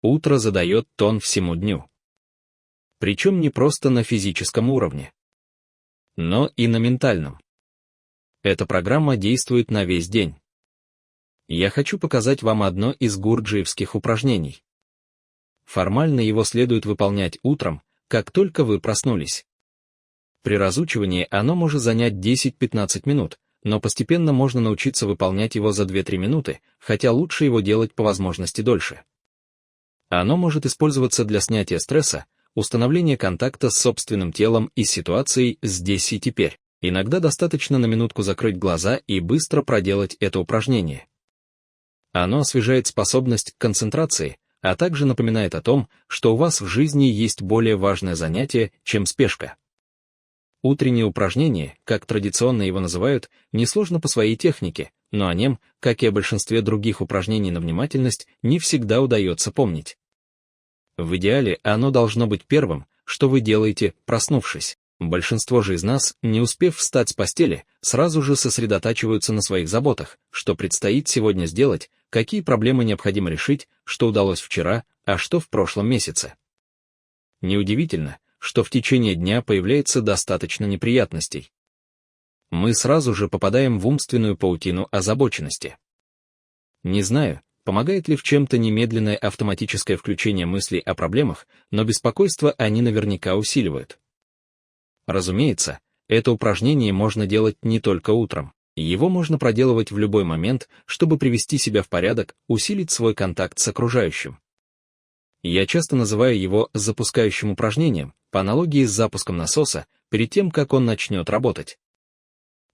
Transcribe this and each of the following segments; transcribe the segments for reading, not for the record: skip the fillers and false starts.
Утро задает тон всему дню. Причем не просто на физическом уровне, но и на ментальном. Эта программа действует на весь день. Я хочу показать вам одно из гурджиевских упражнений. Формально его следует выполнять утром, как только вы проснулись. При разучивании оно может занять 10-15 минут, но постепенно можно научиться выполнять его за 2-3 минуты, хотя лучше его делать по возможности дольше. Оно может использоваться для снятия стресса, установления контакта с собственным телом и ситуацией здесь и теперь. Иногда достаточно на минутку закрыть глаза и быстро проделать это упражнение. Оно освежает способность к концентрации, а также напоминает о том, что у вас в жизни есть более важное занятие, чем спешка. Утреннее упражнение, как традиционно его называют, несложно по своей технике, но о нем, как и о большинстве других упражнений на внимательность, не всегда удается помнить. В идеале оно должно быть первым, что вы делаете, проснувшись. Большинство же из нас, не успев встать с постели, сразу же сосредотачиваются на своих заботах, что предстоит сегодня сделать, какие проблемы необходимо решить, что удалось вчера, а что в прошлом месяце. Неудивительно, что в течение дня появляется достаточно неприятностей. Мы сразу же попадаем в умственную паутину озабоченности. Не знаю, помогает ли в чем-то немедленное автоматическое включение мыслей о проблемах, но беспокойство они наверняка усиливают. Разумеется, это упражнение можно делать не только утром. Его можно проделывать в любой момент, чтобы привести себя в порядок, усилить свой контакт с окружающим. Я часто называю его запускающим упражнением, по аналогии с запуском насоса, перед тем, как он начнет работать.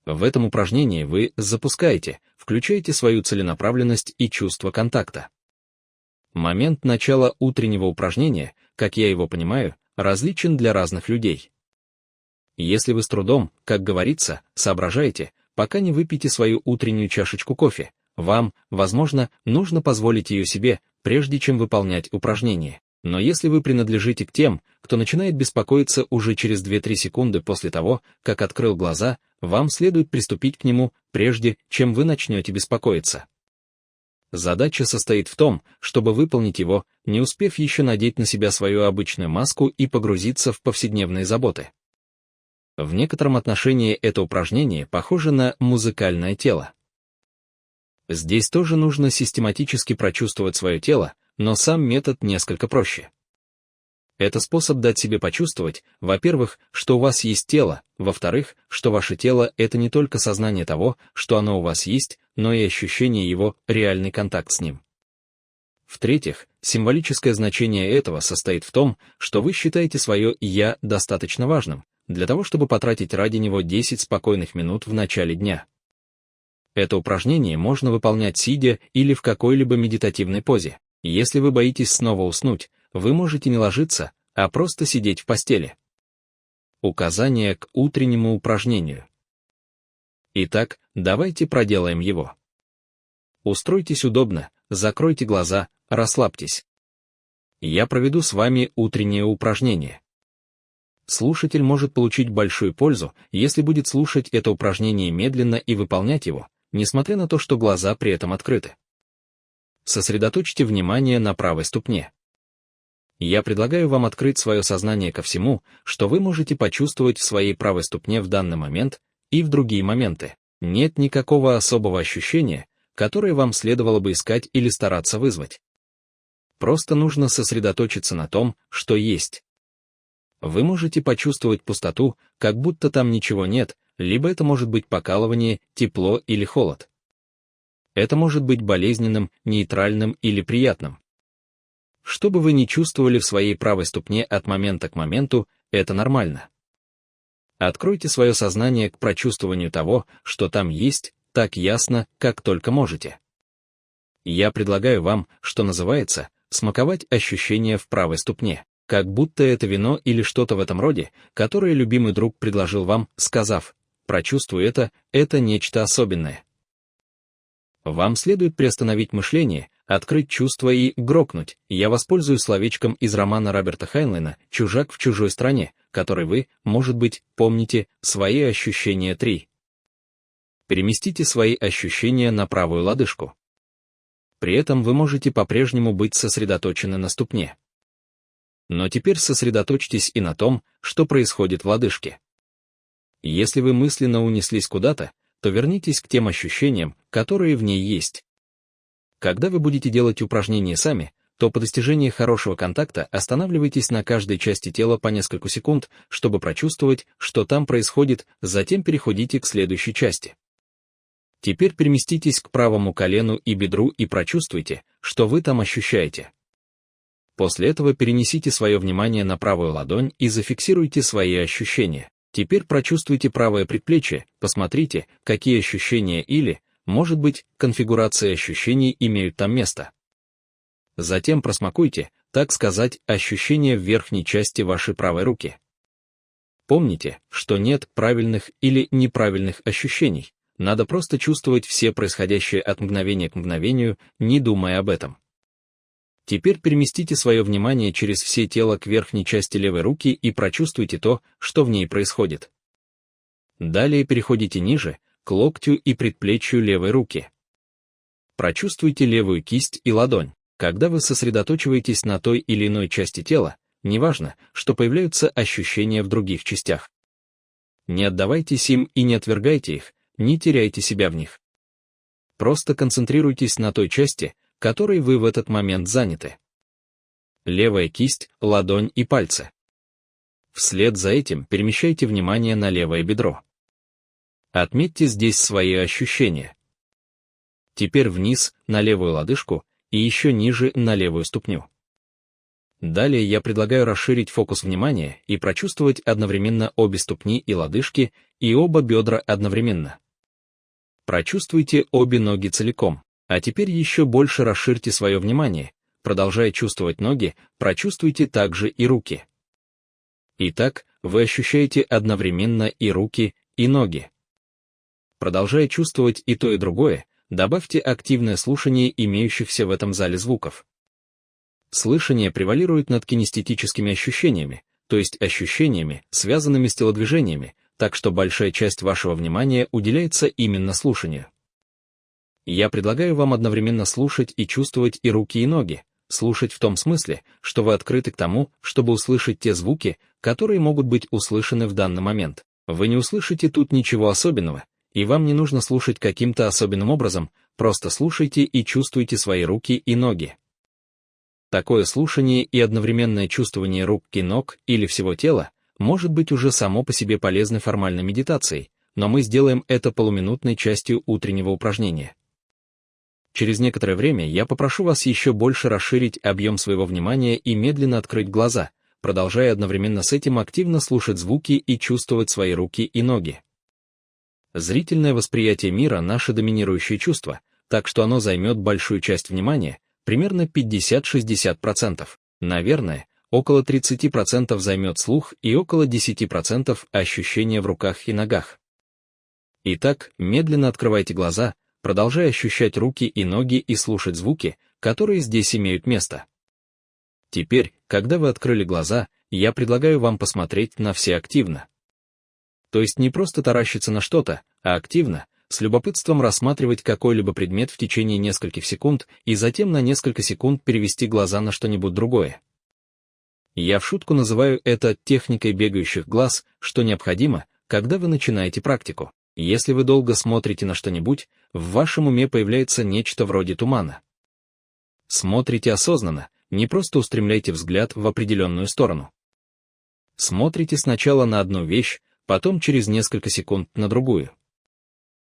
В этом упражнении вы запускаете, включаете свою целенаправленность и чувство контакта. Момент начала утреннего упражнения, как я его понимаю, различен для разных людей. Если вы с трудом, как говорится, соображаете, пока не выпьете свою утреннюю чашечку кофе, вам, возможно, нужно позволить ее себе, прежде чем выполнять упражнение. Но если вы принадлежите к тем, кто начинает беспокоиться уже через 2-3 секунды после того, как открыл глаза, вам следует приступить к нему, прежде чем вы начнете беспокоиться. Задача состоит в том, чтобы выполнить его, не успев еще надеть на себя свою обычную маску и погрузиться в повседневные заботы. В некотором отношении это упражнение похоже на музыкальное тело. Здесь тоже нужно систематически прочувствовать свое тело, но сам метод несколько проще. Это способ дать себе почувствовать, во-первых, что у вас есть тело, во-вторых, что ваше тело — это не только сознание того, что оно у вас есть, но и ощущение его, реальный контакт с ним. В-третьих, символическое значение этого состоит в том, что вы считаете свое «я» достаточно важным, для того, чтобы потратить ради него 10 спокойных минут в начале дня. Это упражнение можно выполнять сидя или в какой-либо медитативной позе. Если вы боитесь снова уснуть, вы можете не ложиться, а просто сидеть в постели. Указание к утреннему упражнению. Итак, давайте проделаем его. Устройтесь удобно, закройте глаза, расслабьтесь. Я проведу с вами утреннее упражнение. Слушатель может получить большую пользу, если будет слушать это упражнение медленно и выполнять его, несмотря на то, что глаза при этом открыты. Сосредоточьте внимание на правой ступне. Я предлагаю вам открыть свое сознание ко всему, что вы можете почувствовать в своей правой ступне в данный момент и в другие моменты. Нет никакого особого ощущения, которое вам следовало бы искать или стараться вызвать. Просто нужно сосредоточиться на том, что есть. Вы можете почувствовать пустоту, как будто там ничего нет, либо это может быть покалывание, тепло или холод. Это может быть болезненным, нейтральным или приятным. Что бы вы ни чувствовали в своей правой ступне от момента к моменту, это нормально. Откройте свое сознание к прочувствованию того, что там есть, так ясно, как только можете. Я предлагаю вам, что называется, смаковать ощущения в правой ступне, как будто это вино или что-то в этом роде, которое любимый друг предложил вам, сказав: «Прочувствуй это нечто особенное». Вам следует приостановить мышление, открыть чувства и грокнуть. Я воспользуюсь словечком из романа Роберта Хайнлайна «Чужак в чужой стране», который вы, может быть, помните, свои ощущения 3. Переместите свои ощущения на правую лодыжку. При этом вы можете по-прежнему быть сосредоточены на ступне. Но теперь сосредоточьтесь и на том, что происходит в лодыжке. Если вы мысленно унеслись куда-то, то вернитесь к тем ощущениям, которые в ней есть. Когда вы будете делать упражнения сами, то по достижении хорошего контакта останавливайтесь на каждой части тела по несколько секунд, чтобы прочувствовать, что там происходит, затем переходите к следующей части. Теперь переместитесь к правому колену и бедру и прочувствуйте, что вы там ощущаете. После этого перенесите свое внимание на правую ладонь и зафиксируйте свои ощущения. Теперь прочувствуйте правое предплечье, посмотрите, какие ощущения или, может быть, конфигурации ощущений имеют там место. Затем просмакуйте, так сказать, ощущения в верхней части вашей правой руки. Помните, что нет правильных или неправильных ощущений, надо просто чувствовать все происходящее от мгновения к мгновению, не думая об этом. Теперь переместите свое внимание через все тело к верхней части левой руки и прочувствуйте то, что в ней происходит. Далее переходите ниже, к локтю и предплечью левой руки. Прочувствуйте левую кисть и ладонь. Когда вы сосредоточиваетесь на той или иной части тела, неважно, что появляются ощущения в других частях. Не отдавайтесь им и не отвергайте их, не теряйте себя в них. Просто концентрируйтесь на той части, которой вы в этот момент заняты. Левая кисть, ладонь и пальцы. Вслед за этим перемещайте внимание на левое бедро. Отметьте здесь свои ощущения. Теперь вниз, на левую лодыжку, и еще ниже, на левую ступню. Далее я предлагаю расширить фокус внимания и прочувствовать одновременно обе ступни и лодыжки, и оба бедра одновременно. Прочувствуйте обе ноги целиком, а теперь еще больше расширьте свое внимание, продолжая чувствовать ноги, прочувствуйте также и руки. Итак, вы ощущаете одновременно и руки, и ноги. Продолжая чувствовать и то, и другое, добавьте активное слушание имеющихся в этом зале звуков. Слышание превалирует над кинестетическими ощущениями, то есть ощущениями, связанными с телодвижениями, так что большая часть вашего внимания уделяется именно слушанию. Я предлагаю вам одновременно слушать и чувствовать и руки, и ноги, слушать в том смысле, что вы открыты к тому, чтобы услышать те звуки, которые могут быть услышаны в данный момент. Вы не услышите тут ничего особенного, и вам не нужно слушать каким-то особенным образом, просто слушайте и чувствуйте свои руки и ноги. Такое слушание и одновременное чувствование рук и ног или всего тела может быть уже само по себе полезной формальной медитацией, но мы сделаем это полуминутной частью утреннего упражнения. Через некоторое время я попрошу вас еще больше расширить объем своего внимания и медленно открыть глаза, продолжая одновременно с этим активно слушать звуки и чувствовать свои руки и ноги. Зрительное восприятие мира — наше доминирующее чувство, так что оно займет большую часть внимания, примерно 50-60%. Наверное, около 30% займет слух и около 10% ощущения в руках и ногах. Итак, медленно открывайте глаза, продолжая ощущать руки и ноги и слушать звуки, которые здесь имеют место. Теперь, когда вы открыли глаза, я предлагаю вам посмотреть на все активно. То есть не просто таращиться на что-то, а активно, с любопытством рассматривать какой-либо предмет в течение нескольких секунд и затем на несколько секунд перевести глаза на что-нибудь другое. Я в шутку называю это техникой бегающих глаз, что необходимо, когда вы начинаете практику. Если вы долго смотрите на что-нибудь, в вашем уме появляется нечто вроде тумана. Смотрите осознанно, не просто устремляйте взгляд в определенную сторону. Смотрите сначала на одну вещь, потом через несколько секунд на другую.